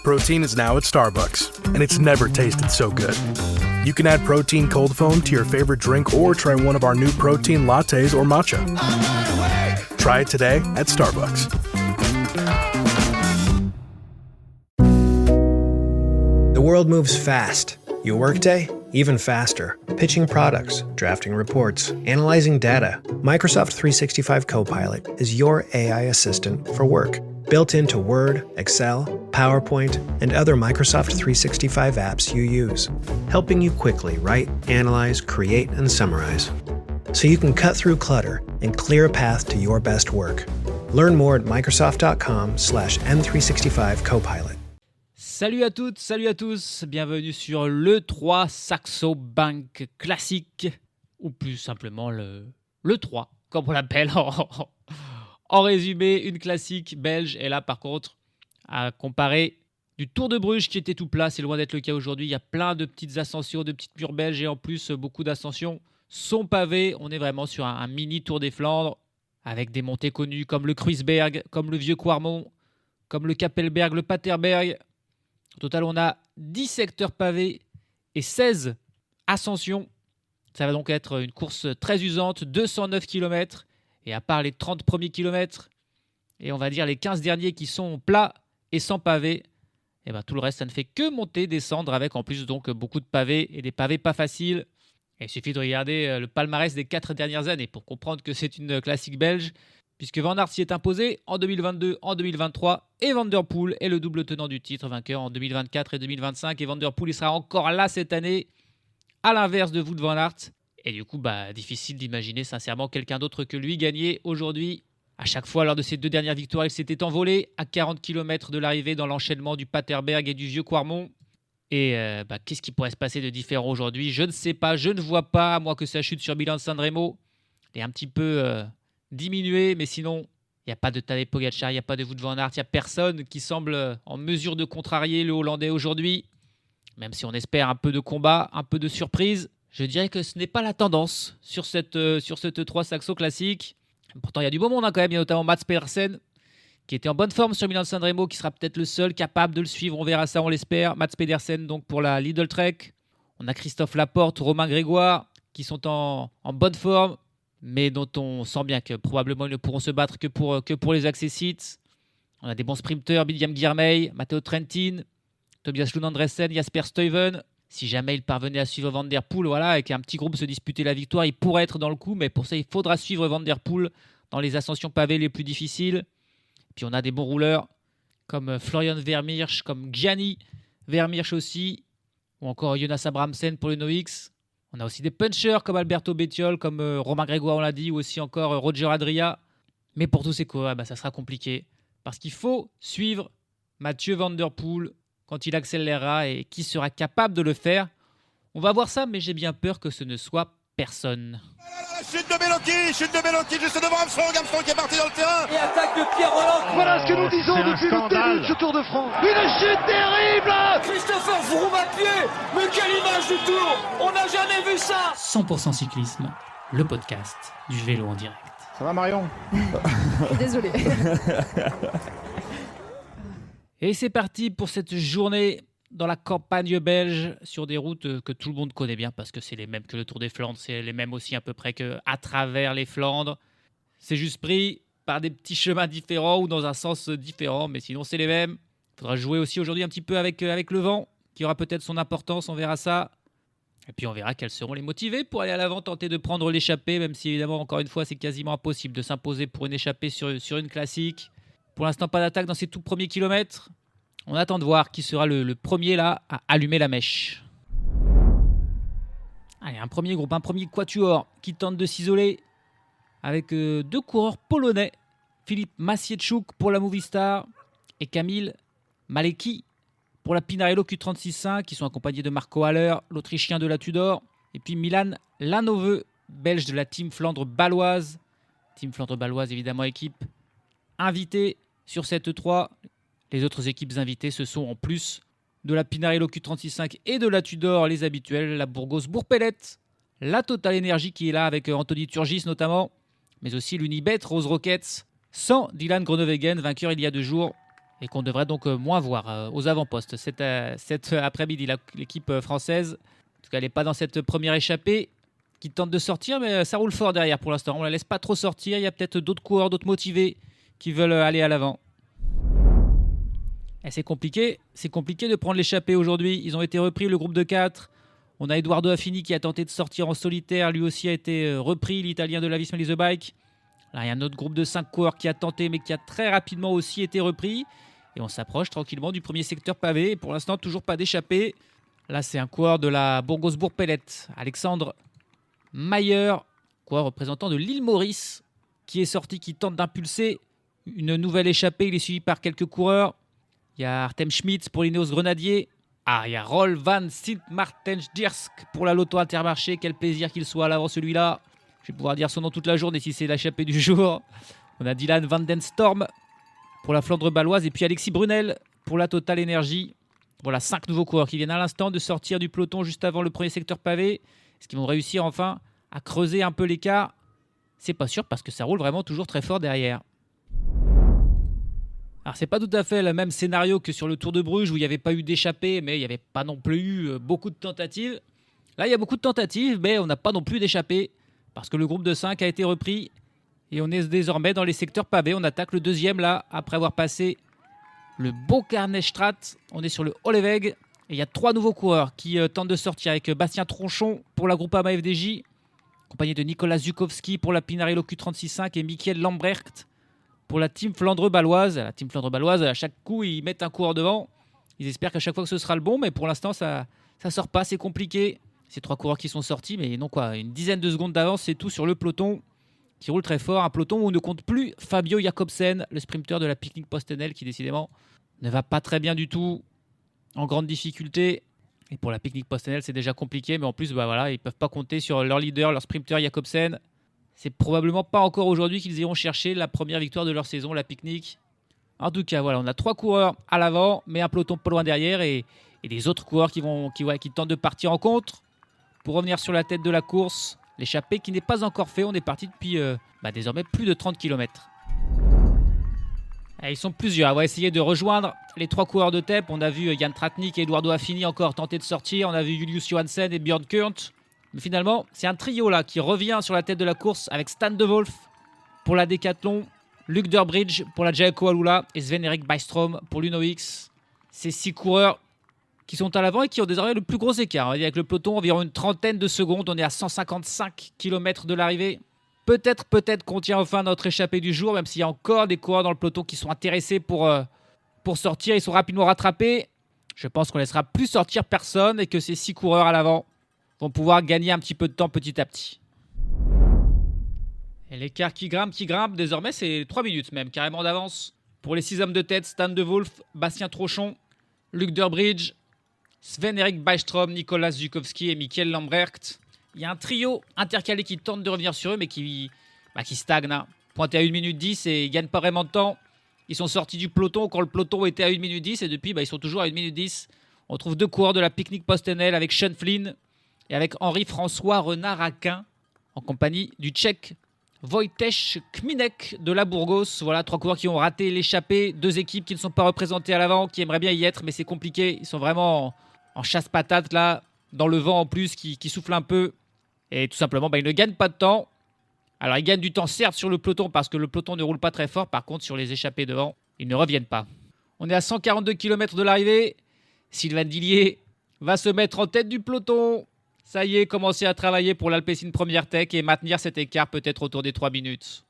Protein is now at Starbucks, and it's never tasted so good. You can add Protein cold foam to your favorite drink or try one of our new Protein lattes or matcha. Try it today at Starbucks. The world moves fast. Your workday, even faster. Pitching products, drafting reports, analyzing data. Microsoft 365 Copilot is your AI assistant for work. Built into Word, Excel, PowerPoint, and other Microsoft 365 apps you use. Helping you quickly write, analyze, create, and summarize. So you can cut through clutter and clear a path to your best work. Learn more at Microsoft.com/M365 Copilot. Salut à toutes, salut à tous, bienvenue sur l'E3 Saxo Bank classique, ou plus simplement le 3, comme on l'appelle en résumé, une classique belge. Et là par contre, à comparer du Tour de Bruges qui était tout plat, c'est loin d'être le cas aujourd'hui. Il y a plein de petites ascensions, de petites murs belges et en plus beaucoup d'ascensions sont pavées. On est vraiment sur un mini Tour des Flandres avec des montées connues comme le Kruisberg, comme le Vieux Quarmont, comme le Kapelberg, le Paterberg. Au total, on a 10 secteurs pavés et 16 ascensions. Ça va donc être une course très usante, 209 km. Et à part les 30 premiers kilomètres, et on va dire les 15 derniers qui sont plats et sans pavés, et ben tout le reste, ça ne fait que monter, descendre, avec en plus donc beaucoup de pavés et des pavés pas faciles. Et il suffit de regarder le palmarès des 4 dernières années pour comprendre que c'est une classique belge, puisque Van Aert s'y est imposé en 2022, en 2023, et Van der Poel est le double tenant du titre, vainqueur en 2024 et 2025. Et Van der Poel, il sera encore là cette année, à l'inverse de Wout van Aert. Et du coup, difficile d'imaginer sincèrement quelqu'un d'autre que lui gagner aujourd'hui. À chaque fois, lors de ses 2 dernières victoires, il s'était envolé à 40 km de l'arrivée dans l'enchaînement du Paterberg et du Vieux Quarmont. Et qu'est-ce qui pourrait se passer de différent aujourd'hui ? Je ne sais pas, je ne vois pas, à moins que ça chute sur Milan-San Remo. Il est un petit peu diminué, mais sinon, il n'y a pas de Tadej Pogačar, il n'y a pas de Wout van Aert, il n'y a personne qui semble en mesure de contrarier le Hollandais aujourd'hui. Même si on espère un peu de combat, un peu de surprise. Je dirais que ce n'est pas la tendance sur cette E3 Saxo classique. Pourtant, il y a du beau monde quand même. Il y a notamment Mats Pedersen qui était en bonne forme sur Milan-San Remo, qui sera peut-être le seul capable de le suivre. On verra ça, on l'espère. Mats Pedersen donc pour la Lidl Trek. On a Christophe Laporte, Romain Grégoire qui sont en bonne forme, mais dont on sent bien que probablement ils ne pourront se battre que pour les accessites. On a des bons sprinteurs, William Girmay, Matteo Trentin, Tobias Lund Andresen, Jasper Stuyven. Si jamais il parvenait à suivre Van der Poel, voilà, et qu'un petit groupe se disputait la victoire, il pourrait être dans le coup, mais pour ça, il faudra suivre Van der Poel dans les ascensions pavées les plus difficiles. Puis on a des bons rouleurs comme Florian Vermeersch, comme Gianni Vermeersch aussi, ou encore Jonas Abrahamsen pour le Noix. On a aussi des punchers comme Alberto Bettiol, comme Romain Grégoire, on l'a dit, ou aussi encore Roger Adria. Mais pour tous ces coureurs, ça sera compliqué, parce qu'il faut suivre Mathieu Van der Poel quand il accélérera, et qui sera capable de le faire. On va voir ça, mais j'ai bien peur que ce ne soit personne. Chute de Bellocchi juste devant Armstrong qui est parti dans le terrain. Et attaque de Pierre Roland. Voilà ce que nous disons depuis le début de ce Tour de France. Une chute terrible. Christopher Froome à pied. Mais quelle image du Tour. On n'a jamais vu ça. 100% cyclisme, le podcast du vélo en direct. Ça va Marion? Désolé. Et c'est parti pour cette journée dans la campagne belge, sur des routes que tout le monde connaît bien, parce que c'est les mêmes que le Tour des Flandres, c'est les mêmes aussi à peu près qu'à travers les Flandres. C'est juste pris par des petits chemins différents ou dans un sens différent, mais sinon c'est les mêmes. Il faudra jouer aussi aujourd'hui un petit peu avec le vent, qui aura peut-être son importance, on verra ça. Et puis on verra quels seront les motivés pour aller à l'avant, tenter de prendre l'échappée, même si évidemment, encore une fois, c'est quasiment impossible de s'imposer pour une échappée sur une classique. Pour l'instant, pas d'attaque dans ces tout premiers kilomètres. On attend de voir qui sera le premier là à allumer la mèche. Allez, un premier groupe, un premier quatuor qui tente de s'isoler avec 2 coureurs polonais. Filip Maciejczuk pour la Movistar et Kamil Malecki pour la Pinarello Q36.5, qui sont accompagnés de Marco Haller, l'Autrichien de la Tudor, et puis Milan Lanove, belge de la Team Flandre Baloise. Team Flandre Baloise, évidemment, équipe invitée sur cette E3. Les autres équipes invitées, ce sont en plus de la Pinarello Q36.5 et de la Tudor, les habituels, la Burgos Bourpellet, la Total Energy qui est là avec Anthony Turgis notamment, mais aussi l'Unibet Rose Rockets, sans Dylan Groenewegen, vainqueur il y a 2 jours. et qu'on devrait donc moins voir aux avant-postes cet après-midi. L'équipe française, en tout cas, elle n'est pas dans cette première échappée qui tente de sortir, mais ça roule fort derrière pour l'instant. On ne la laisse pas trop sortir. Il y a peut-être d'autres coureurs, d'autres motivés qui veulent aller à l'avant. Et c'est compliqué de prendre l'échappée aujourd'hui. Ils ont été repris, le groupe de 4. On a Edoardo Affini qui a tenté de sortir en solitaire. Lui aussi a été repris, l'Italien de la Visma Lease Bike. Là, il y a un autre groupe de 5 coureurs qui a tenté, mais qui a très rapidement aussi été repris. Et on s'approche tranquillement du premier secteur pavé. Et pour l'instant, toujours pas d'échappée. Là, c'est un coureur de la Burgos-Bourg-Pellet, Alexandre Mayer, coureur représentant de l'île Maurice, qui est sorti, qui tente d'impulser une nouvelle échappée. Il est suivi par quelques coureurs. Il y a Artem Schmitz pour l'Ineos Grenadier. Ah, il y a Rolf van Sint-Maartensdijk pour la Lotto Intermarché. Quel plaisir qu'il soit à l'avant celui-là. Je vais pouvoir dire son nom toute la journée si c'est l'échappée du jour. On a Dylan van den Storm pour la Flandre baloise et puis Alexis Brunel pour la Total Energy. Voilà, 5 nouveaux coureurs qui viennent à l'instant de sortir du peloton juste avant le premier secteur pavé. Est-ce qu'ils vont réussir enfin à creuser un peu l'écart? C'est pas sûr parce que ça roule vraiment toujours très fort derrière. Alors c'est pas tout à fait le même scénario que sur le Tour de Bruges où il n'y avait pas eu d'échappée, mais il n'y avait pas non plus eu beaucoup de tentatives. Là, il y a beaucoup de tentatives, mais on n'a pas non plus d'échappée parce que le groupe de 5 a été repris et on est désormais dans les secteurs pavés. On attaque le deuxième là, après avoir passé le Bocarnestrat. On est sur le Holleweg et il y a 3 nouveaux coureurs qui tentent de sortir avec Bastien Tronchon pour la Groupama FDJ, accompagné de Nicolas Zukowski pour la Pinarello Q36.5 et Michael Lambrecht pour la Team Flandre baloise. La Team Flandre baloise, à chaque coup, ils mettent un coureur devant. Ils espèrent qu'à chaque fois que ce sera le bon, mais pour l'instant, ça sort pas, c'est compliqué. Ces 3 coureurs qui sont sortis, mais non quoi, une dizaine de secondes d'avance, c'est tout sur le peloton qui roule très fort. Un peloton où on ne compte plus Fabio Jakobsen, le sprinter de la Picnic Postenel, qui décidément ne va pas très bien du tout, en grande difficulté. Et pour la Picnic Postenel, c'est déjà compliqué, mais en plus, voilà, ils ne peuvent pas compter sur leur leader, leur sprinter Jakobsen. C'est probablement pas encore aujourd'hui qu'ils iront chercher la première victoire de leur saison, la Picnic. En tout cas, voilà, on a 3 coureurs à l'avant, mais un peloton pas loin derrière et des autres coureurs qui tentent de partir en contre pour revenir sur la tête de la course. L'échappée qui n'est pas encore fait. On est parti depuis désormais plus de 30 km. Et ils sont plusieurs. On va essayer de rejoindre les 3 coureurs de tête. On a vu Jan Tratnik et Edoardo Affini encore tenter de sortir. On a vu Julius Johansen et Björn Kurt. Mais finalement, c'est un trio là qui revient sur la tête de la course avec Stan de Wolf pour la Decathlon, Luc Durbridge pour la Jayco Alula et Sven-Erik Byström pour l'Uno-X. Ces 6 coureurs qui sont à l'avant et qui ont désormais le plus gros écart. On va dire avec le peloton, environ une trentaine de secondes. On est à 155 km de l'arrivée. Peut-être qu'on tient enfin notre échappée du jour, même s'il y a encore des coureurs dans le peloton qui sont intéressés pour sortir. Ils sont rapidement rattrapés. Je pense qu'on ne laissera plus sortir personne et que ces 6 coureurs à l'avant vont pouvoir gagner un petit peu de temps petit à petit. Et l'écart qui grimpe. Désormais, c'est 3 minutes même, carrément d'avance. Pour les 6 hommes de tête, Stan de Wolf, Bastien Tronchon, Luc Durbridge, Sven-Erik Byström, Nicolas Zukowski et Michael Lambrecht. Il y a un trio intercalé qui tente de revenir sur eux, mais qui stagne. Hein. Pointé à 1 minute 10 et ils ne gagnent pas vraiment de temps. Ils sont sortis du peloton quand le peloton était à 1 minute 10 et depuis, ils sont toujours à 1 minute 10. On trouve 2 coureurs de la Picnic Postenel avec Sean Flynn et avec Henri-François Renard-Aquin en compagnie du Tchèque Wojciech Kminek de la Burgos. Voilà, 3 coureurs qui ont raté l'échappée. 2 équipes qui ne sont pas représentées à l'avant, qui aimeraient bien y être, mais c'est compliqué. Ils sont vraiment en chasse-patate là, dans le vent en plus qui souffle un peu. Et tout simplement, ils ne gagnent pas de temps. Alors, ils gagnent du temps, certes, sur le peloton, parce que le peloton ne roule pas très fort. Par contre, sur les échappées devant, ils ne reviennent pas. On est à 142 km de l'arrivée. Sylvain Dillier va se mettre en tête du peloton. Ça y est, commencer à travailler pour l'Alpecin Première Tech et maintenir cet écart peut-être autour des 3 minutes.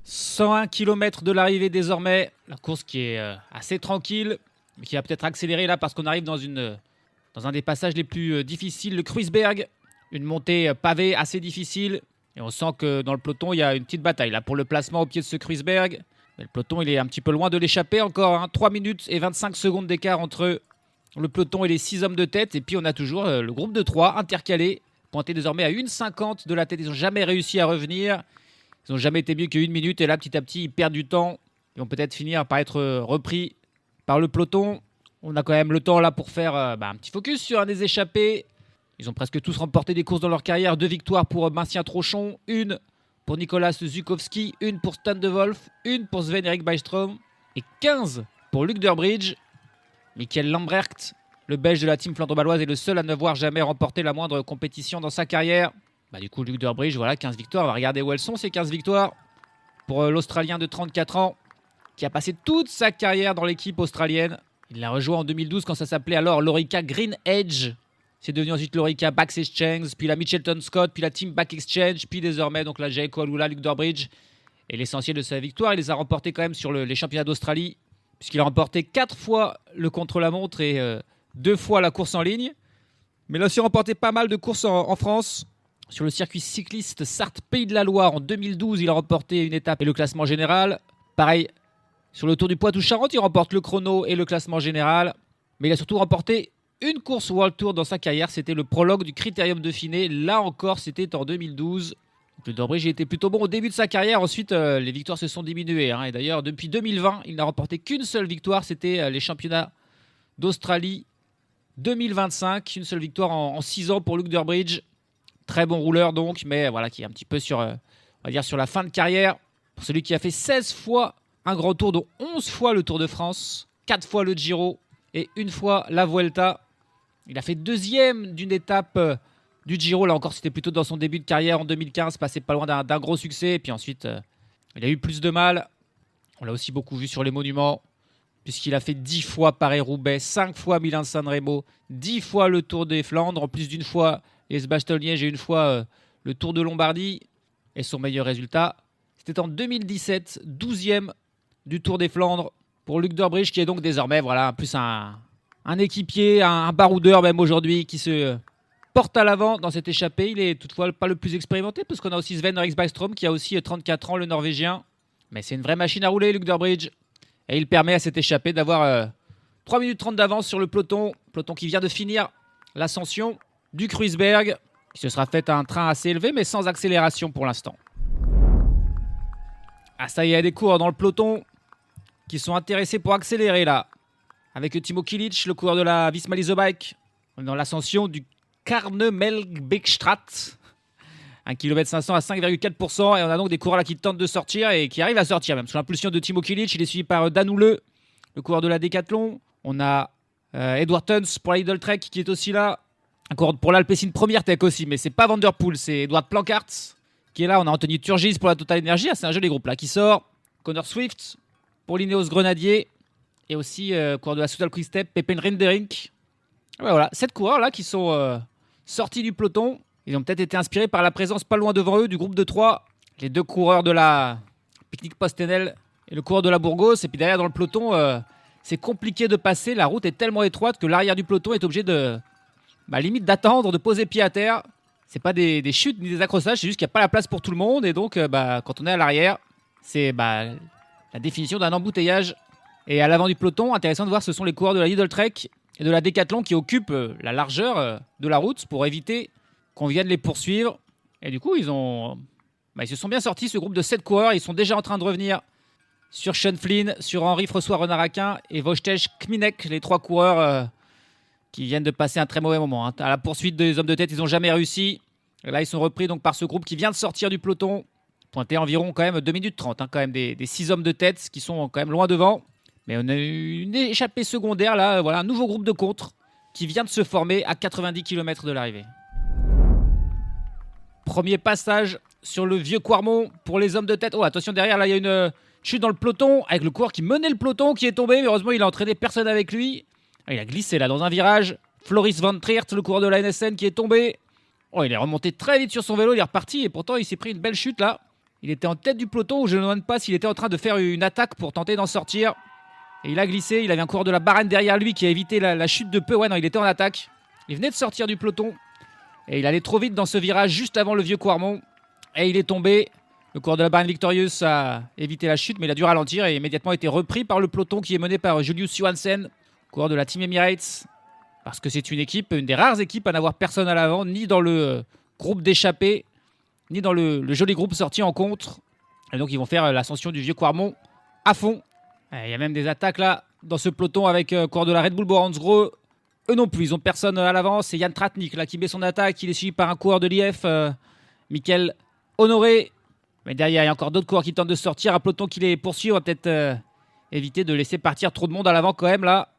101 km de l'arrivée désormais. La course qui est assez tranquille, mais qui va peut-être accélérer là parce qu'on arrive dans un des passages les plus difficiles, le Kruisberg. Une montée pavée assez difficile. Et on sent que dans le peloton, il y a une petite bataille là pour le placement au pied de ce Kruisberg. Mais le peloton, il est un petit peu loin de l'échapper encore. 3 minutes et 25 secondes d'écart entre le peloton et les 6 hommes de tête. Et puis on a toujours le groupe de 3 intercalé, pointé désormais à 1,50 de la tête. Ils n'ont jamais réussi à revenir. Ils n'ont jamais été mieux qu'1 minute. Et là, petit à petit, ils perdent du temps. Ils vont peut-être finir par être repris par le peloton. On a quand même le temps là pour faire un petit focus sur un des échappés. Ils ont presque tous remporté des courses dans leur carrière. 2 victoires pour Bastien Tronchon, 1 pour Nicolas Zukowski, 1 pour Stan de Wolf, 1 pour Sven-Erik Byström. et 15 pour Luc Durbridge. Michael Lambrecht, le Belge de la team flandro-baloise, est le seul à n'avoir jamais remporté la moindre compétition dans sa carrière. Du coup, Luc Durbridge, voilà, 15 victoires. On va regarder où elles sont, ces 15 victoires. Pour l'Australien de 34 ans, qui a passé toute sa carrière dans l'équipe australienne. Il l'a rejoint en 2012 quand ça s'appelait alors l'Orica Green Edge. C'est devenu ensuite l'Orica Back Exchange, puis la Mitchelton Scott, puis la Team Back Exchange, puis désormais donc la Jayco Alula, Luc Durbridge. Et l'essentiel de sa victoire, il les a remportés quand même sur les championnats d'Australie, puisqu'il a remporté 4 fois le contre-la-montre et 2 fois la course en ligne. Mais il a aussi remporté pas mal de courses en France. Sur le circuit cycliste Sarthe-Pays de la Loire, en 2012, il a remporté une étape et le classement général. Pareil, sur le Tour du Poitou-Charentes, il remporte le chrono et le classement général. Mais il a surtout remporté une course World Tour dans sa carrière. C'était le prologue du Critérium Dauphiné. Là encore, c'était en 2012. Le Durbridge était plutôt bon au début de sa carrière. Ensuite, les victoires se sont diminuées. Et d'ailleurs, depuis 2020, il n'a remporté qu'une seule victoire. C'était les championnats d'Australie 2025. Une seule victoire en 6 ans pour Luc Durbridge. Très bon rouleur donc, mais voilà, qui est un petit peu sur la fin de carrière. Pour celui qui a fait 16 fois un grand tour, dont 11 fois le Tour de France, 4 fois le Giro et une fois la Vuelta. Il a fait deuxième d'une étape du Giro. Là encore, c'était plutôt dans son début de carrière en 2015, passé pas loin d'un gros succès. Et puis ensuite, il a eu plus de mal. On l'a aussi beaucoup vu sur les monuments, puisqu'il a fait 10 fois Paris-Roubaix, 5 fois Milan-San Remo, 10 fois le Tour des Flandres, en plus d'une fois les Bastogne-Liège et une fois le Tour de Lombardie. Et son meilleur résultat, c'était en 2017, 12e du Tour des Flandres pour Luc Durbridge, qui est donc désormais voilà, plus un équipier, un baroudeur même aujourd'hui, qui se porte à l'avant dans cette échappée. Il est toutefois pas le plus expérimenté, parce qu'on a aussi Sven Riksbergström qui a aussi 34 ans, le Norvégien. Mais c'est une vraie machine à rouler, Luc Durbridge. Et il permet à cette échappée d'avoir 3 minutes 30 d'avance sur le peloton qui vient de finir l'ascension du Kruisberg, qui se sera fait un train assez élevé, mais sans accélération pour l'instant. Ça y est, il y a des coureurs dans le peloton qui sont intéressés pour accélérer là. Avec Timo Kilic, le coureur de la Visma Lease Bike, dans l'ascension du Karnemelkbeekstraat. 1 km 500 à 5,4%. Et on a donc des coureurs là qui tentent de sortir et qui arrivent à sortir même. Sous l'impulsion de Timo Kilic, il est suivi par Dan Houle, le coureur de la Decathlon. On a Edward Tuns pour la Lidl Trek qui est aussi là. Un coureur pour l'Alpecin Première Tech aussi, mais c'est pas Van Der Poel, c'est Edward Plankaert qui est là. On a Anthony Turgis pour la Total Energy. C'est un joli groupe là qui sort. Connor Swift pour l'Ineos Grenadier. Et aussi coureur de la Soudal Quick Step, Pepin Renderink. Voilà, 7 coureurs là qui sont sortis du peloton. Ils ont peut-être été inspirés par la présence pas loin devant eux du groupe de 3. Les 2 coureurs de la Picnic Postenel et le coureur de la Burgos. Et puis derrière dans le peloton, c'est compliqué de passer. La route est tellement étroite que l'arrière du peloton est obligé de limite d'attendre, de poser pied à terre. C'est pas des chutes ni des accrochages, c'est juste qu'il n'y a pas la place pour tout le monde. Et donc quand on est à l'arrière, c'est la définition d'un embouteillage. Et à l'avant du peloton, intéressant de voir, ce sont les coureurs de la Lidl Trek et de la Decathlon qui occupent la largeur de la route pour éviter qu'on vienne les poursuivre. Et du coup, ils se sont bien sortis, ce groupe de 7 coureurs. Ils sont déjà en train de revenir sur Sean Flynn, sur Henri François Renard-Aquin et Wojciech Kminek, les 3 coureurs qui viennent de passer un très mauvais moment. À la poursuite des hommes de tête, ils n'ont jamais réussi. Et là, ils sont repris donc par ce groupe qui vient de sortir du peloton. Pointé environ quand même 2 minutes 30, quand même des 6 hommes de tête qui sont quand même loin devant. Mais on a eu une échappée secondaire là, voilà, un nouveau groupe de contre qui vient de se former à 90 km de l'arrivée. Premier passage sur le vieux Quarmont pour les hommes de tête. Oh, attention, derrière, là, il y a une chute dans le peloton avec le coureur qui menait le peloton qui est tombé. Mais heureusement, il a entraîné personne avec lui. Il a glissé là dans un virage. Floris Van Triert, le coureur de la NSN, qui est tombé. Oh, il est remonté très vite sur son vélo, il est reparti et pourtant, il s'est pris une belle chute là. Il était en tête du peloton où je ne me demande pas s'il était en train de faire une attaque pour tenter d'en sortir. Et il a glissé, il avait un coureur de la Bahreïn derrière lui qui a évité la chute de peu. Ouais, non, il était en attaque. Il venait de sortir du peloton. Et il allait trop vite dans ce virage juste avant le vieux Quarmont. Et il est tombé. Le coureur de la Bahreïn Victorious a évité la chute, mais il a dû ralentir et immédiatement été repris par le peloton qui est mené par Julius Johansen, coureur de la Team Emirates. Parce que c'est une des rares équipes à n'avoir personne à l'avant, ni dans le groupe d'échappés, ni dans le joli groupe sorti en contre. Et donc ils vont faire l'ascension du vieux Quarmont à fond. Il y a même des attaques là dans ce peloton avec coureur de la Red Bull Boransgro. Eux non plus, ils n'ont personne à l'avant. C'est Yann Tratnik là qui met son attaque. Il est suivi par un coureur de l'IF, Mickaël Honoré. Mais derrière, il y a encore d'autres coureurs qui tentent de sortir. Un peloton qui les poursuit. On va peut-être éviter de laisser partir trop de monde à l'avant quand même là.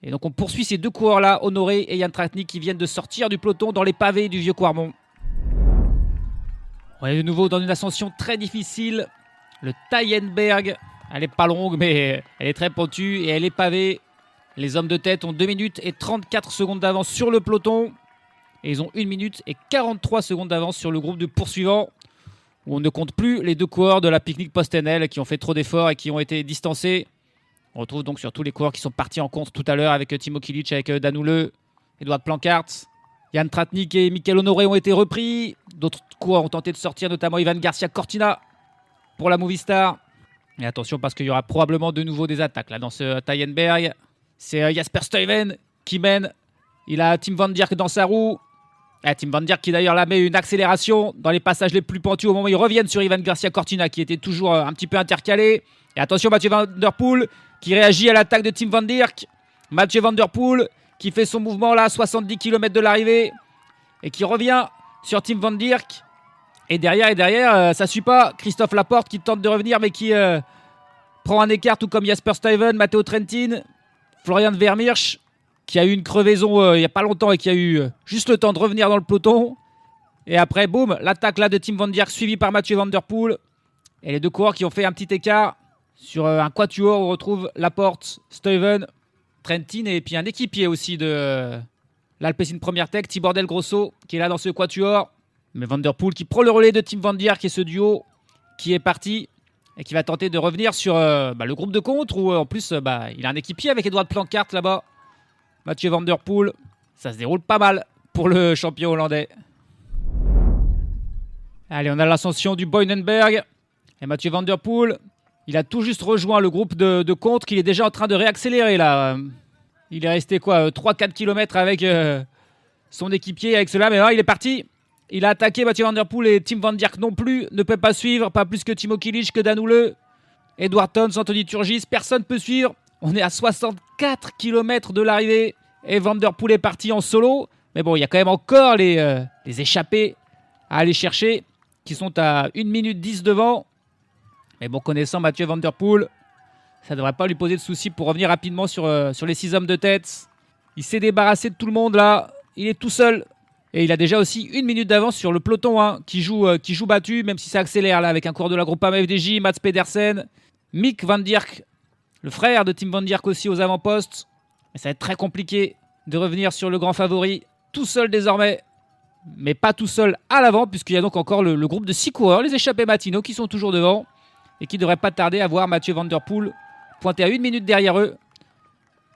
Et donc on poursuit ces deux coureurs-là, Honoré et Jan Tratnik, qui viennent de sortir du peloton dans les pavés du vieux Quarmont. On est de nouveau dans une ascension très difficile. Le Taillenberg, elle est pas longue mais elle est très pentue et elle est pavée. Les hommes de tête ont 2 minutes et 34 secondes d'avance sur le peloton. Et ils ont 1 minute et 43 secondes d'avance sur le groupe de poursuivants, où on ne compte plus les deux coureurs de la Picnic Post-NL qui ont fait trop d'efforts et qui ont été distancés. On retrouve donc surtout les coureurs qui sont partis en contre tout à l'heure avec Timo Kilic, avec Dan Houle, Edouard Planckaert. Jan Tratnik et Mikel Honoré ont été repris. D'autres coureurs ont tenté de sortir, notamment Ivan Garcia Cortina pour la Movistar. Et attention parce qu'il y aura probablement de nouveau des attaques là dans ce Taillenberg. C'est Jasper Stuyven qui mène. Il a Tim Van Dierck dans sa roue. Tim Van Dierck qui d'ailleurs là met une accélération dans les passages les plus pentus au moment où ils reviennent sur Ivan Garcia Cortina qui était toujours un petit peu intercalé. Et attention Mathieu Van Der Poel qui réagit à l'attaque de Tim Van Dierck. Mathieu Van Der Poel qui fait son mouvement là, 70 km de l'arrivée, et qui revient sur Tim Van Dierck. Et derrière, ça suit pas. Christophe Laporte qui tente de revenir, mais qui prend un écart, tout comme Jasper Stuyven, Matteo Trentin, Florian Vermeersch, qui a eu une crevaison il n'y a pas longtemps et qui a eu juste le temps de revenir dans le peloton. Et après, boum, l'attaque là de Tim Van Dierck, suivi par Mathieu Van Der Poel. Et les deux coureurs qui ont fait un petit écart sur un quatuor. On retrouve Laporte, Stuyven, Trentin et puis un équipier aussi de l'Alpecin Première Tech, Tibor Del Grosso, qui est là dans ce quatuor. Mais Van Der Poel qui prend le relais de Tim Van Dierck et ce duo qui est parti et qui va tenter de revenir sur le groupe de contre où en plus il a un équipier avec Edouard Planckaert là-bas. Mathieu Van Der Poel, ça se déroule pas mal pour le champion hollandais. Allez, on a l'ascension du Boynenberg et Mathieu Van Der Poel. Il a tout juste rejoint le groupe de contre qu'il est déjà en train de réaccélérer là. Il est resté 3-4 km avec son équipier avec cela, mais là il est parti. Il a attaqué Mathieu Van Der Poel et Tim Van Dierck non plus ne peut pas suivre, pas plus que Timo Kilic, que Dan Houle, Edward Tons, Anthony Turgis, personne ne peut suivre. On est à 64 km de l'arrivée et Van Der Poel est parti en solo. Mais bon, il y a quand même encore les échappés à aller chercher qui sont à 1 minute 10 devant. Mais bon, connaissant Mathieu Van Der Poel, ça ne devrait pas lui poser de soucis pour revenir rapidement sur les 6 hommes de tête. Il s'est débarrassé de tout le monde là. Il est tout seul. Et il a déjà aussi 1 minute d'avance sur le peloton qui joue battu, même si ça accélère là avec un coureur de la Groupama FDJ, Mats Pedersen, Mick Van Dierck, le frère de Tim Van Dierck aussi aux avant-postes. Mais ça va être très compliqué de revenir sur le grand favori tout seul désormais. Mais pas tout seul à l'avant, puisqu'il y a donc encore le groupe de 6 coureurs, les échappés matinaux, qui sont toujours devant. Et qui ne devraient pas tarder à voir Mathieu Van Der Poel pointé à 1 minute derrière eux.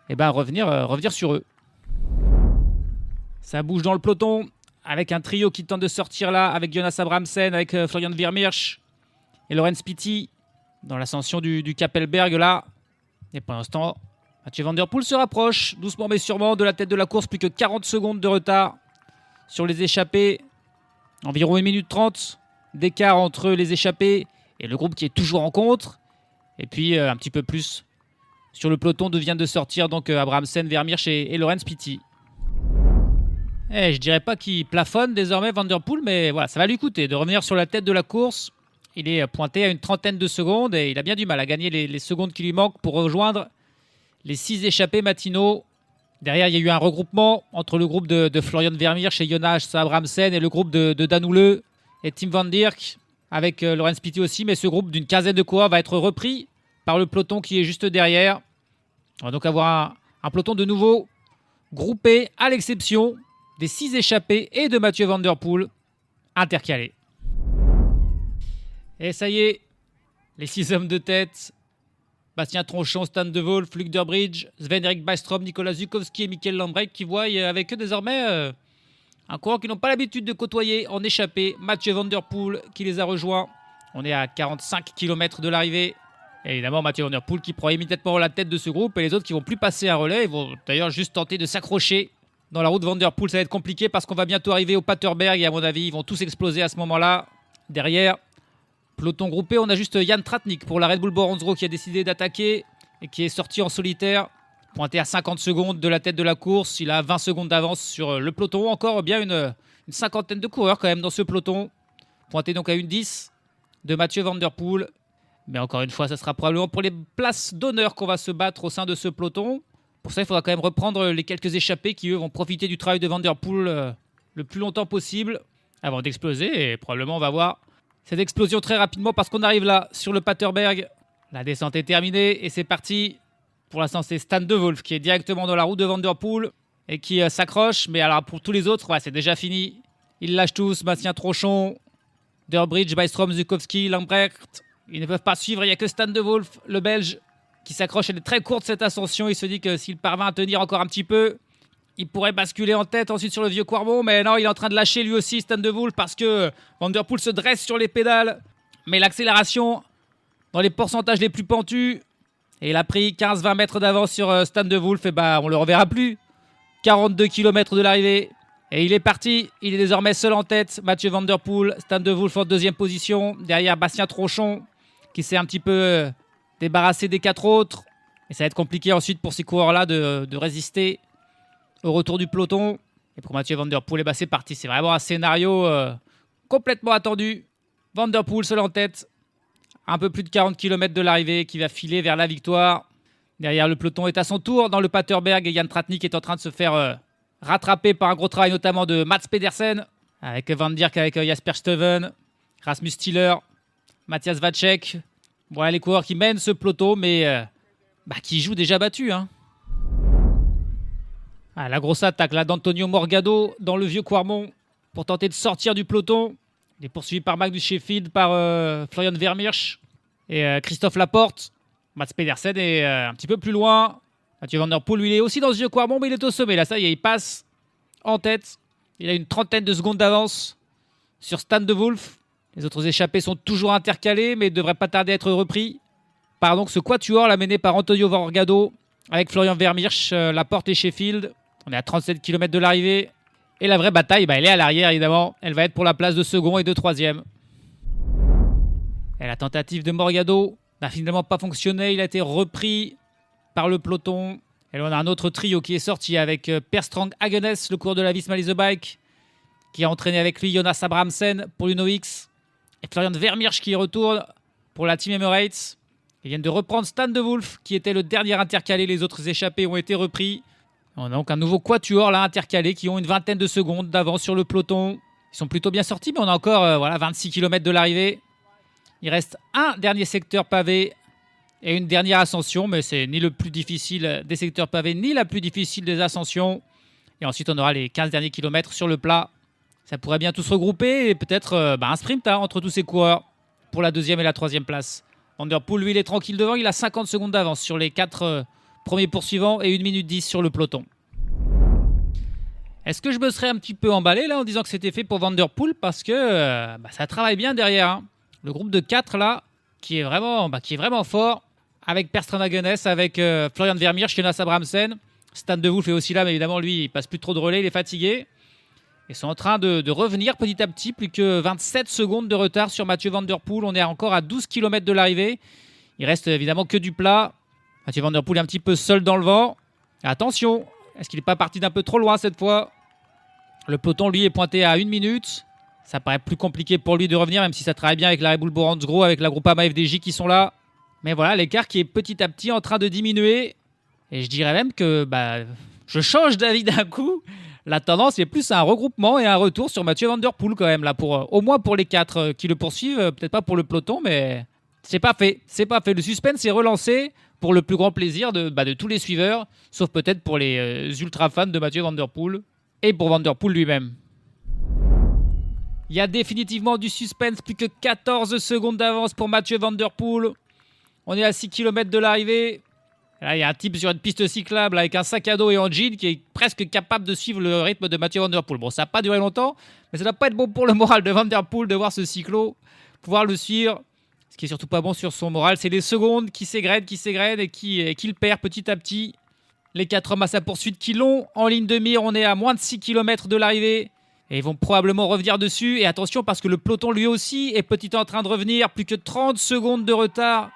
Et revenir sur eux. Ça bouge dans le peloton, avec un trio qui tente de sortir là, avec Jonas Abrahamsen, avec Florian Vermeersch et Laurens Pitty, dans l'ascension du Kapelberg là. Et pour l'instant, Mathieu Van Der Poel se rapproche, doucement mais sûrement, de la tête de la course, plus que 40 secondes de retard sur les échappés. Environ 1 minute 30 d'écart entre les échappés et le groupe qui est toujours en contre. Et puis un petit peu plus sur le peloton vient de sortir donc Abrahamsen, Vermeersch et Laurens Pitty. Je dirais pas qu'il plafonne désormais Van Der Poel, mais voilà, ça va lui coûter de revenir sur la tête de la course. Il est pointé à une trentaine de secondes et il a bien du mal à gagner les secondes qui lui manquent pour rejoindre les 6 échappés matinaux. Derrière, il y a eu un regroupement entre le groupe de Florian Vermeersch et Jonas Abrahamsen et le groupe de Dan Houle et Tim Van Dierck avec Laurens Pitty aussi. Mais ce groupe d'une quinzaine de coureurs va être repris par le peloton qui est juste derrière. On va donc avoir un peloton de nouveau groupé à l'exception des 6 échappés et de Mathieu Van Der Poel intercalés. Et ça y est, les 6 hommes de tête, Bastien Tronchon, Stan De Wolf, Luc Durbridge, Sven-Erik Byström, Nicolas Zukowski et Mikel Lambrecht qui voient avec eux désormais un coureur qu'ils n'ont pas l'habitude de côtoyer en échappée, Mathieu Van Der Poel qui les a rejoints. On est à 45 km de l'arrivée. Et évidemment, Mathieu Van Der Poel qui prend immédiatement la tête de ce groupe et les autres qui vont plus passer un relais. Ils vont d'ailleurs juste tenter de s'accrocher dans la route Van Der Poel. Ça va être compliqué parce qu'on va bientôt arriver au Paterberg et à mon avis, ils vont tous exploser à ce moment-là. Derrière, peloton groupé, on a juste Jan Tratnik pour la Red Bull Bora-Hansgrohe qui a décidé d'attaquer et qui est sorti en solitaire. Pointé à 50 secondes de la tête de la course. Il a 20 secondes d'avance sur le peloton. Encore bien une cinquantaine de coureurs quand même dans ce peloton. Pointé donc à 1:10 de Mathieu Van Der Poel. Mais encore une fois, ça sera probablement pour les places d'honneur qu'on va se battre au sein de ce peloton. Pour ça, il faudra quand même reprendre les quelques échappés qui, eux, vont profiter du travail de Van Der Poel le plus longtemps possible avant d'exploser. Et probablement, on va voir cette explosion très rapidement parce qu'on arrive là, sur le Paterberg. La descente est terminée et c'est parti. Pour l'instant, c'est Stan de Wolf qui est directement dans la roue de Van Der Poel et qui s'accroche. Mais alors, pour tous les autres, ouais, c'est déjà fini. Ils lâchent tous. Bastien Trochon, Durbridge, Bystrom, Zukowski, Lambrecht. Ils ne peuvent pas suivre. Il n'y a que Stan de Wolf, le Belge, qui s'accroche. Elle est très courte cette ascension. Il se dit que s'il parvient à tenir encore un petit peu, il pourrait basculer en tête ensuite sur le vieux Quarmont. Mais non, il est en train de lâcher lui aussi, Stan de Wolf, parce que Van Der Poel se dresse sur les pédales. Mais l'accélération, dans les pourcentages les plus pentus, et il a pris 15-20 mètres d'avance sur Stan de Wolf. Et bah, on le reverra plus. 42 km de l'arrivée. Et il est parti. Il est désormais seul en tête. Mathieu Van Der Poel, Stan de Wolf en deuxième position. Derrière Bastien Trochon, qui s'est un petit peu débarrassé des 4 autres. Et ça va être compliqué ensuite pour ces coureurs-là de résister au retour du peloton. Et pour Mathieu Van Der Poel, c'est parti. C'est vraiment un scénario complètement attendu. Van Der Poel seul en tête. Un peu plus de 40 km de l'arrivée qui va filer vers la victoire. Derrière, le peloton est à son tour dans le Paterberg. Et Jan Tratnik est en train de se faire rattraper par un gros travail notamment de Mats Pedersen. Avec Van Dijk, avec Jasper Stuyven, Rasmus Stiller, Matthias Vacek. Voilà les coureurs qui mènent ce peloton, mais qui jouent déjà battus. Hein. Ah, la grosse attaque là d'Antonio Morgado dans le vieux Quarmont pour tenter de sortir du peloton. Il est poursuivi par Magnus Sheffield, par Florian Vermeersch et Christophe Laporte. Mats Pedersen est un petit peu plus loin. Mathieu Van Der Poel, lui, il est aussi dans ce vieux Quarmont, mais il est au sommet. Là, ça y est, il passe en tête. Il a une trentaine de secondes d'avance sur Stan de Wolf. Les autres échappés sont toujours intercalés, mais ne devraient pas tarder à être repris par donc ce quatuor là, mené par Antonio Morgado avec Florian Vermeersch, Laporte et Sheffield. On est à 37 km de l'arrivée. Et la vraie bataille, elle est à l'arrière, évidemment. Elle va être pour la place de second et de troisième. Et la tentative de Morgado n'a finalement pas fonctionné. Il a été repris par le peloton. Et là, on a un autre trio qui est sorti avec Per Strand Hagenes, le coureur de la Visma Lease Bike, qui a entraîné avec lui Jonas Abrahamsen pour l'UNO-X. Et Florian Vermeersch qui retourne pour la Team Emirates. Ils viennent de reprendre Stan de Wolf, qui était le dernier intercalé. Les autres échappés ont été repris. On a donc un nouveau quatuor là, intercalé, qui ont une vingtaine de secondes d'avance sur le peloton. Ils sont plutôt bien sortis, mais on a encore 26 km de l'arrivée. Il reste un dernier secteur pavé et une dernière ascension, mais c'est ni le plus difficile des secteurs pavés, ni la plus difficile des ascensions. Et ensuite, on aura les 15 derniers kilomètres sur le plat. Ça pourrait bien tout se regrouper et peut-être un sprint entre tous ces coureurs pour la deuxième et la troisième place. Van Der Poel, lui, il est tranquille devant. Il a 50 secondes d'avance sur les 4 premiers poursuivants et 1 minute 10 sur le peloton. Est-ce que je me serais un petit peu emballé là en disant que c'était fait pour Van Der Poel parce que ça travaille bien derrière. Hein. Le groupe de 4 là qui est vraiment fort avec Per Strand Hagenes, avec Florian Vermeersch, Jonas Abrahamsen. Stan de Wolf est aussi là, mais évidemment lui il passe plus trop de relais, il est fatigué. Ils sont en train de revenir petit à petit, plus que 27 secondes de retard sur Mathieu Van Der Poel. On est encore à 12 km de l'arrivée. Il reste évidemment que du plat. Mathieu Van Der Poel est un petit peu seul dans le vent. Attention, est-ce qu'il n'est pas parti d'un peu trop loin cette fois? Le peloton, lui, est pointé à 1 minute. Ça paraît plus compliqué pour lui de revenir, même si ça travaille bien avec la Red Bull Boransgro, avec la Groupama FDJ qui sont là. Mais voilà, l'écart qui est petit à petit en train de diminuer. Et je dirais même que je change d'avis d'un coup. La tendance est plus à un regroupement et un retour sur Mathieu Van Der Poel quand même, là, au moins pour les 4 qui le poursuivent. Peut-être pas pour le peloton, mais c'est pas fait. C'est pas fait. Le suspense est relancé pour le plus grand plaisir de tous les suiveurs, sauf peut-être pour les ultra fans de Mathieu Van Der Poel et pour Van Der Poel lui-même. Il y a définitivement du suspense, plus que 14 secondes d'avance pour Mathieu Van Der Poel. On est à 6 km de l'arrivée. Là, il y a un type sur une piste cyclable avec un sac à dos et en jean qui est presque capable de suivre le rythme de Mathieu Van Der Poel. Bon, ça n'a pas duré longtemps, mais ça ne doit pas être bon pour le moral de Van Der Poel de voir ce cyclo, pouvoir le suivre. Ce qui est surtout pas bon sur son moral, c'est les secondes qui s'égrènent et qu'il perd petit à petit. Les 4 hommes à sa poursuite qui l'ont en ligne de mire. On est à moins de 6 km de l'arrivée. Et ils vont probablement revenir dessus. Et attention, parce que le peloton lui aussi est petit en train de revenir. Plus que 30 secondes de retard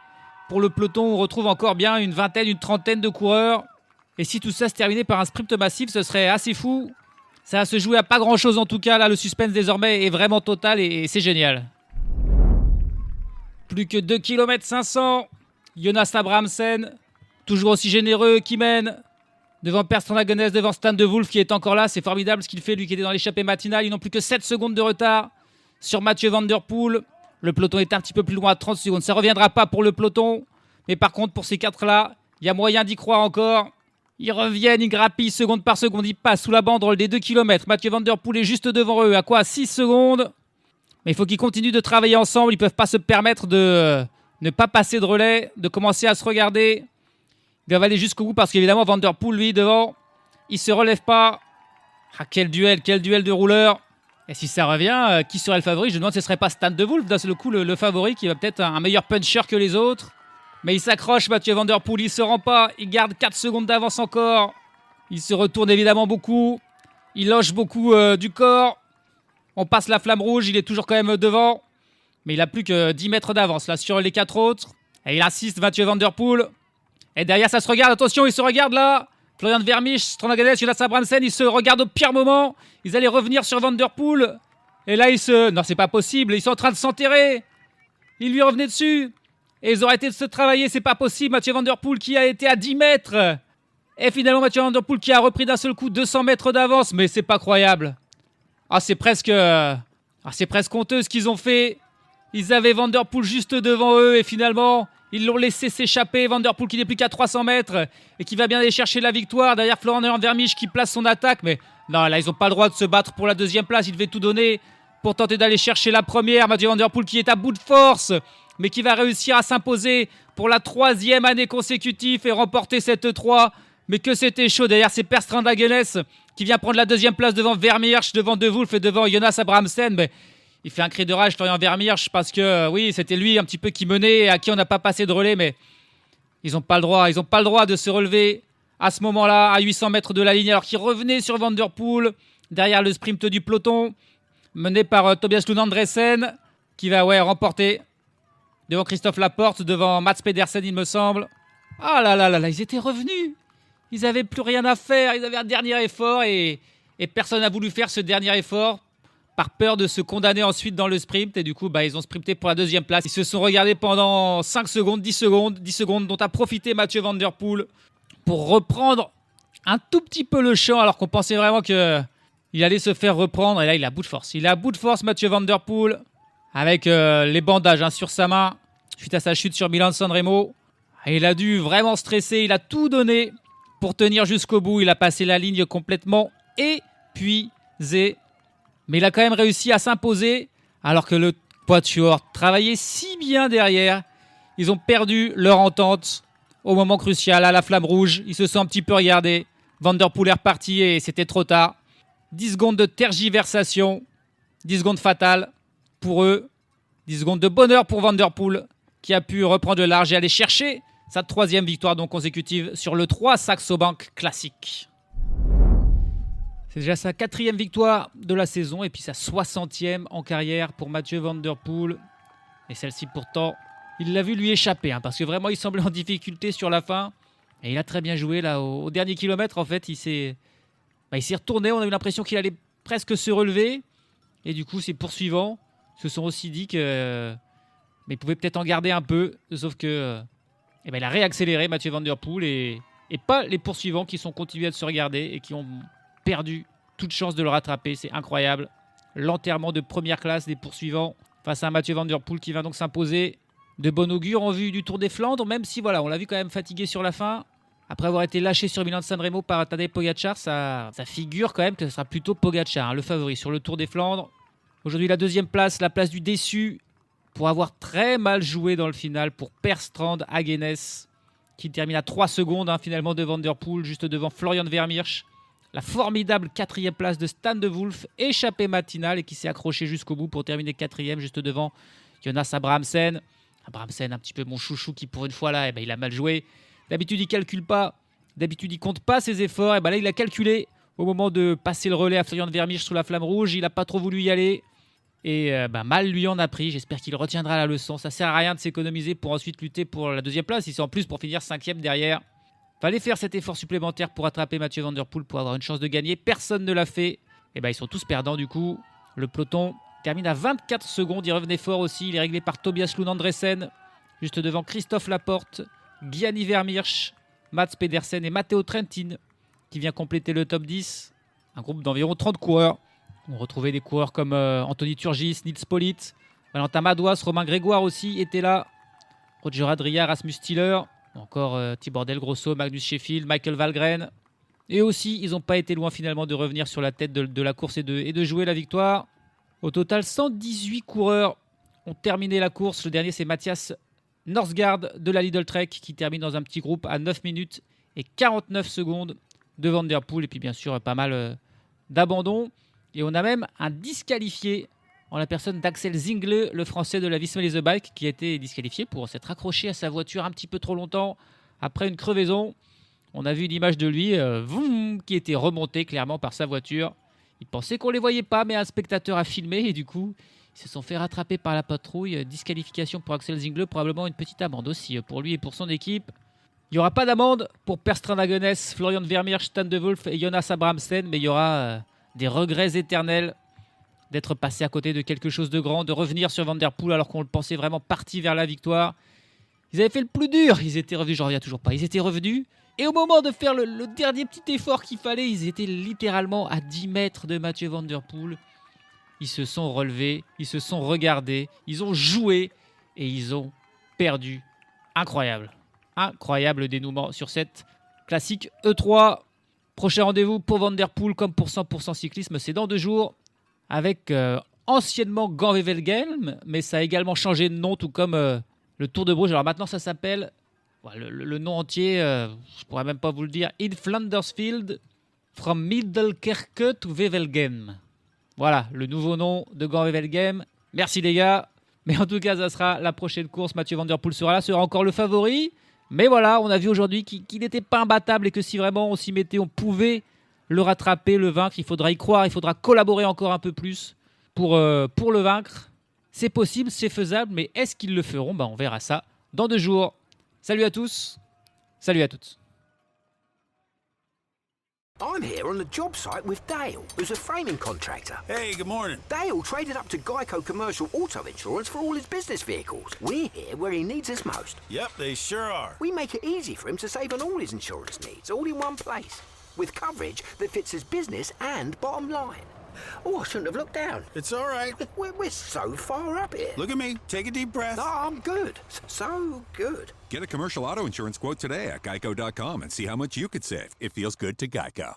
pour le peloton. On retrouve encore bien une trentaine de coureurs. Et si tout ça se terminait par un sprint massif, ce serait assez fou. Ça va se jouer à pas grand chose en tout cas. Là, le suspense désormais est vraiment total et c'est génial. Plus que 2 km 500. Jonas Abrahamsen, toujours aussi généreux, qui mène. Devant Bertrand Hagenes, devant Stan de Wolf qui est encore là. C'est formidable ce qu'il fait, lui qui était dans l'échappée matinale. Ils n'ont plus que 7 secondes de retard sur Mathieu Van Der Poel. Le peloton est un petit peu plus loin à 30 secondes. Ça ne reviendra pas pour le peloton. Mais par contre, pour ces 4-là, il y a moyen d'y croire encore. Ils reviennent, ils grappillent seconde par seconde. Ils passent sous la banderole des 2 km. Mathieu Van Der Poel est juste devant eux. À quoi? 6 secondes. Mais il faut qu'ils continuent de travailler ensemble. Ils ne peuvent pas se permettre de ne pas passer de relais, de commencer à se regarder. Ils doivent aller jusqu'au bout parce qu'évidemment, Van Der Poel, lui, devant, il ne se relève pas. Ah, quel duel de rouleurs. Et si ça revient, qui serait le favori? Je me demande si ce ne serait pas Stan de Wolf, d'un seul coup, le favori, qui va peut-être un meilleur puncher que les autres. Mais il s'accroche, Mathieu Van Der Poel, il ne se rend pas. Il garde 4 secondes d'avance encore. Il se retourne évidemment beaucoup. Il loge beaucoup du corps. On passe la flamme rouge, il est toujours quand même devant. Mais il n'a plus que 10 mètres d'avance là sur les 4 autres. Et il assiste Mathieu Van Der Poel. Et derrière, ça se regarde. Attention, il se regarde là. Florian Vermeersch, Strand Hagenes, Jonas Abrahamsen, ils se regardent au pire moment. Ils allaient revenir sur Van Der Poel. Et là, non, c'est pas possible. Ils sont en train de s'enterrer. Ils lui revenaient dessus. Et ils ont arrêté de se travailler. C'est pas possible. Mathieu Van Der Poel qui a été à 10 mètres. Et finalement, Mathieu Van Der Poel qui a repris d'un seul coup 200 mètres d'avance. Mais c'est pas croyable. Ah, c'est presque honteux ce qu'ils ont fait. Ils avaient Van Der Poel juste devant eux et finalement, ils l'ont laissé s'échapper. Van Der Poel qui n'est plus qu'à 300 mètres et qui va bien aller chercher la victoire. Derrière Florian Vermeersch qui place son attaque. Mais non, là, ils n'ont pas le droit de se battre pour la deuxième place. Ils devaient tout donner pour tenter d'aller chercher la première. Mathieu Van Der Poel qui est à bout de force, mais qui va réussir à s'imposer pour la 3e année consécutive et remporter cette 3. Mais que c'était chaud. Derrière, c'est Bertrand Hagenes qui vient prendre la 2e place devant Vermeersch, devant De Wolf et devant Jonas Abrahamsen. Mais il fait un cri de rage, Florian Vermeersch, parce que oui, c'était lui un petit peu qui menait et à qui on n'a pas passé de relais. Mais ils n'ont pas le droit. Ils n'ont pas le droit de se relever à ce moment-là, à 800 mètres de la ligne, alors qu'ils revenaient sur Van Der Poel, derrière le sprint du peloton, mené par Tobias Lund Andresen, qui va remporter devant Christophe Laporte, devant Mats Pedersen, il me semble. Ah là là là là, ils étaient revenus. Ils n'avaient plus rien à faire. Ils avaient un dernier effort et personne n'a voulu faire ce dernier effort par peur de se condamner ensuite dans le sprint. Et du coup, ils ont sprinté pour la 2e place. Ils se sont regardés pendant 5 secondes, 10 secondes dont a profité Mathieu Van Der Poel pour reprendre un tout petit peu le champ alors qu'on pensait vraiment qu'il allait se faire reprendre. Et là, il est à bout de force. Il est à bout de force, Mathieu Van Der Poel, avec les bandages sur sa main suite à sa chute sur Milan-San Remo. Et il a dû vraiment stresser. Il a tout donné pour tenir jusqu'au bout. Il a passé la ligne complètement épuisé. Mais il a quand même réussi à s'imposer alors que le Quatuor travaillait si bien derrière. Ils ont perdu leur entente au moment crucial, à la flamme rouge. Ils se sont un petit peu regardés. Van Der Poel est reparti et c'était trop tard. 10 secondes de tergiversation. 10 secondes fatales pour eux. 10 secondes de bonheur pour Van Der Poel qui a pu reprendre le large et aller chercher sa 3e victoire donc consécutive sur le 3 Saxo Bank Classic. C'est déjà sa 4e victoire de la saison et puis sa 60e en carrière pour Mathieu Van Der Poel. Et celle-ci pourtant, il l'a vu lui échapper parce que vraiment il semblait en difficulté sur la fin. Et il a très bien joué là au dernier kilomètre en fait. Il s'est retourné, on a eu l'impression qu'il allait presque se relever. Et du coup ses poursuivants se sont aussi dit que il pouvait peut-être en garder un peu. Sauf que il a réaccéléré Mathieu Van Der Poel et pas les poursuivants qui sont continués à se regarder et qui ont perdu toute chance de le rattraper. C'est incroyable. L'enterrement de première classe des poursuivants face à Mathieu Van Der Poel qui va donc s'imposer de bon augure en vue du Tour des Flandres, même si on l'a vu quand même fatigué sur la fin. Après avoir été lâché sur Milan-San Remo par Tadej Pogačar, ça figure quand même que ce sera plutôt Pogačar, le favori sur le Tour des Flandres. Aujourd'hui, la 2e place, la place du déçu, pour avoir très mal joué dans le final pour Bertrand Hagenes, qui termine à 3 secondes finalement de Van Der Poel, juste devant Florian Vermeersch. La formidable 4e place de Stan de Wolf, échappée matinale et qui s'est accroché jusqu'au bout pour terminer 4e, juste devant Jonas Abrahamsen. Abrahamsen, un petit peu mon chouchou qui pour une fois là, il a mal joué. D'habitude, il calcule pas. D'habitude, il compte pas ses efforts. Et là, il a calculé au moment de passer le relais à Florian Vermeersch sous la flamme rouge. Il n'a pas trop voulu y aller. Et mal lui en a pris. J'espère qu'il retiendra la leçon. Ça sert à rien de s'économiser pour ensuite lutter pour la 2e place. Ici, en plus, pour finir 5e derrière. Fallait faire cet effort supplémentaire pour attraper Mathieu Van Der Poel pour avoir une chance de gagner. Personne ne l'a fait. Et ils sont tous perdants du coup. Le peloton termine à 24 secondes. Il revenait fort aussi. Il est réglé par Tobias Lund Andresen, juste devant Christophe Laporte, Gianni Vermeersch, Mats Pedersen et Matteo Trentin, qui vient compléter le top 10. Un groupe d'environ 30 coureurs. On retrouvait des coureurs comme Anthony Turgis, Nils Politt, Valentin Madouas, Romain Grégoire aussi était là. Roger Adria, Rasmus Stiller, encore Tibor Del Grosso, Magnus Sheffield, Michael Valgren. Et aussi, ils n'ont pas été loin finalement de revenir sur la tête de la course et de jouer la victoire. Au total, 118 coureurs ont terminé la course. Le dernier, c'est Mathias Norsgaard de la Lidl Trek qui termine dans un petit groupe à 9 minutes et 49 secondes de Van Der Poel. Et puis bien sûr, pas mal d'abandon. Et on a même un disqualifié en la personne d'Axel Zingle, le français de la Visma Lease Bike, qui a été disqualifié pour s'être accroché à sa voiture un petit peu trop longtemps après une crevaison. On a vu l'image de lui qui était remonté clairement par sa voiture. Il pensait qu'on ne les voyait pas, mais un spectateur a filmé et du coup, ils se sont fait rattraper par la patrouille. Disqualification pour Axel Zingle, probablement une petite amende aussi pour lui et pour son équipe. Il n'y aura pas d'amende pour Per Strand-Hagenes, Florian Vermeersch, Stan de Wolf et Jonas Abrahamsen, mais il y aura des regrets éternels d'être passé à côté de quelque chose de grand, de revenir sur Van Der Poel alors qu'on le pensait vraiment parti vers la victoire. Ils avaient fait le plus dur, ils étaient revenus, j'en reviens toujours pas, ils étaient revenus. Et au moment de faire le dernier petit effort qu'il fallait, ils étaient littéralement à 10 mètres de Mathieu Van Der Poel. Ils se sont relevés, ils se sont regardés, ils ont joué et ils ont perdu. Incroyable. Incroyable dénouement sur cette classique E3. Prochain rendez-vous pour Van Der Poel comme pour 100% cyclisme, c'est dans 2 jours avec anciennement Gand-Wevelgem, mais ça a également changé de nom tout comme le Tour de Bruges. Alors maintenant ça s'appelle, le nom entier, je pourrais même pas vous le dire, In Flandersfield from Middelkerke to Wevelgem. Voilà, le nouveau nom de Gand-Wevelgem. Merci les gars. Mais en tout cas, ça sera la prochaine course. Mathieu Van Der Poel sera là, sera encore le favori. Mais voilà, on a vu aujourd'hui qu'il n'était pas imbattable et que si vraiment on s'y mettait, on pouvait le rattraper, le vaincre. Il faudra y croire, il faudra collaborer encore un peu plus pour le vaincre. C'est possible, c'est faisable, mais est-ce qu'ils le feront ? On verra ça dans 2 jours. Salut à tous, salut à toutes. I'm here on the job site with Dale, who's a framing contractor. Hey, good morning. Dale traded up to Geico Commercial Auto Insurance for all his business vehicles. We're here where he needs us most. Yep, they sure are. We make it easy for him to save on all his insurance needs, all in one place, with coverage that fits his business and bottom line. Oh, I shouldn't have looked down. It's all right. We're so far up here. Look at me. Take a deep breath. No, I'm good. So good. Get a commercial auto insurance quote today at geico.com and see how much you could save. It feels good to Geico.